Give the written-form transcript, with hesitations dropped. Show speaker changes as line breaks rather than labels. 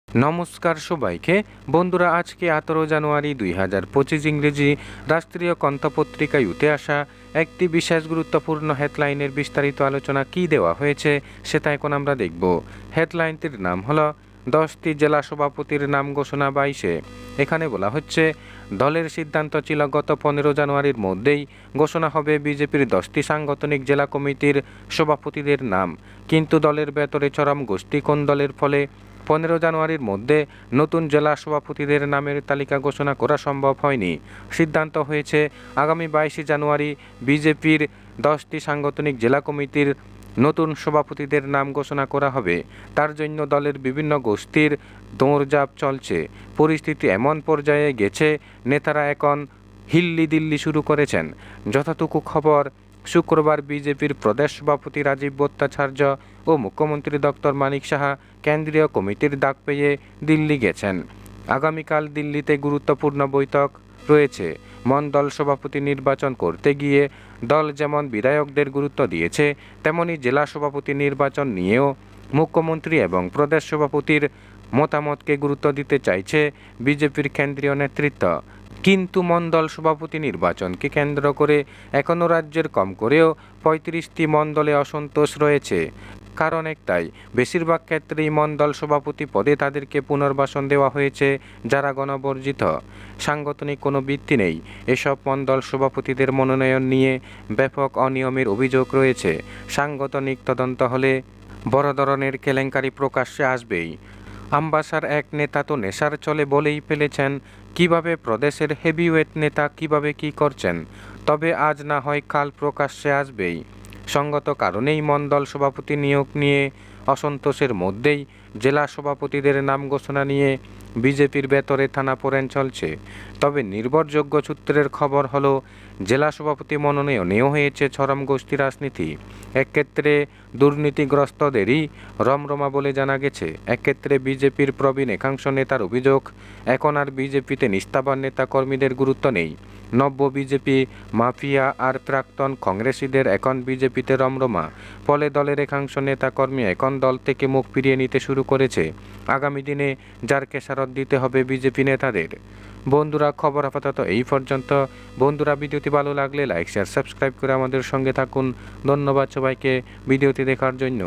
নমস্কার সবাইকে বন্ধুরা, আজকে 18 জানুয়ারি 2025 ইংরেজি রাষ্ট্রীয় কণ্ঠপত্রিকায় উঠে আসা একটি বিশেষ গুরুত্বপূর্ণ হেডলাইনের বিস্তারিত আলোচনা কি দেওয়া হয়েছে সেটা এখন আমরা দেখব। হেডলাইনটির নাম হলো 10টি জেলা সভাপতির নাম ঘোষণা 22-এ। এখানে বলা হচ্ছে, দলের সিদ্ধান্ত ছিল গত 15 জানুয়ারির মধ্যেই ঘোষণা হবে বিজেপির 10টি সাংগঠনিক জেলা কমিটির সভাপতিদের নাম, কিন্তু দলের ভেতরে চরম গোষ্ঠী কোন্দলের ফলে 15 জানুয়ারির মধ্যে নতুন জেলা সভাপতিদের নামের তালিকা ঘোষণা করা সম্ভব হয়নি। সিদ্ধান্ত হয়েছে আগামী 22 জানুয়ারি বিজেপির 10টি সাংগঠনিক জেলা কমিটির নতুন সভাপতিদের নাম ঘোষণা করা হবে। তার জন্য দলের বিভিন্ন গোষ্ঠীর দৌড়ঝাঁপ চলছে। পরিস্থিতি এমন পর্যায়ে গেছে, নেতারা এখন হিল্লি দিল্লি শুরু করেছেন। যতটুকু খবর, শুক্রবার বিজেপির প্রদেশ সভাপতি রাজীব ভট্টাচার্য ও মুখ্যমন্ত্রী ডক্টর মানিক সাহা কেন্দ্রীয় কমিটির ডাক পেয়ে দিল্লি গেছেন। আগামীকাল দিল্লিতে গুরুত্বপূর্ণ বৈঠক রয়েছে। মণ্ডল সভাপতি নির্বাচন করতে গিয়ে দল যেমন বিধায়কদের গুরুত্ব দিয়েছে, তেমনি জেলা সভাপতি নির্বাচন নিয়েও মুখ্যমন্ত্রী এবং প্রদেশ সভাপতির মতামতকে গুরুত্ব দিতে চাইছে বিজেপির কেন্দ্রীয় নেতৃত্ব। কিন্তু মণ্ডল সভাপতি নির্বাচনকে কেন্দ্র করে এখনও রাজ্যের কম করেও 35টি মণ্ডলে অসন্তোষ রয়েছে। কারণ একটাই, বেশিরভাগ ক্ষেত্রেই মণ্ডল সভাপতি পদে তাদেরকে পুনর্বাসন দেওয়া হয়েছে যারা গণবর্জিত। সাংগঠনিক কোনো ভিত্তি নেই। এসব মণ্ডল সভাপতিদের মনোনয়ন নিয়ে ব্যাপক অনিয়মের অভিযোগ রয়েছে। সাংগঠনিক তদন্ত হলে বড় ধরনের কেলেঙ্কারি প্রকাশ্যে আসবেই। আমবাসার এক নেতা তো নেশার চলে বলেই ফেলেছেন কিভাবে প্রদেশের হেভিওয়েট নেতা কিভাবে কি করছেন, তবে আজ না হয় কাল প্রকাশ্যে আসবেই। সঙ্গত কারণেই মণ্ডল সভাপতি নিয়োগ নিয়ে অসন্তোষের মধ্যেই জেলা সভাপতিদের নাম ঘোষণা নিয়ে বিজেপির ভেতরে টানাপোড়েন চলছে। তবে নির্ভরযোগ্য সূত্রের খবর হলো, জেলা সভাপতি মনোনয়নেও হয়েছে চরম গোষ্ঠী রাজনীতি। একক্ষেত্রে দুর্নীতিগ্রস্তদেরই রমরমা বলে জানা গেছে। একক্ষেত্রে বিজেপির প্রবীণ একাংশ নেতার অভিযোগ, এখন আর বিজেপিতে নিষ্ঠাবান নেতা কর্মীদের গুরুত্ব নেই। নব্য বিজেপি মাফিয়া আর প্রাক্তন কংগ্রেসীদের এখন বিজেপিতে রমরমা। ফলে দলের একাংশ নেতাকর্মী এখন দল থেকে মুখ ফিরিয়ে নিতে শুরু করেছে। আগামী দিনে যার খেসারত দিতে হবে বিজেপি নেতাদের। বন্ধুরা, খবর আপাতত এই পর্যন্ত। বন্ধুরা, ভিডিওটি ভালো লাগলে লাইক শেয়ার সাবস্ক্রাইব করে আমাদের সঙ্গে থাকুন। ধন্যবাদ সবাইকে ভিডিওটি দেখার জন্য।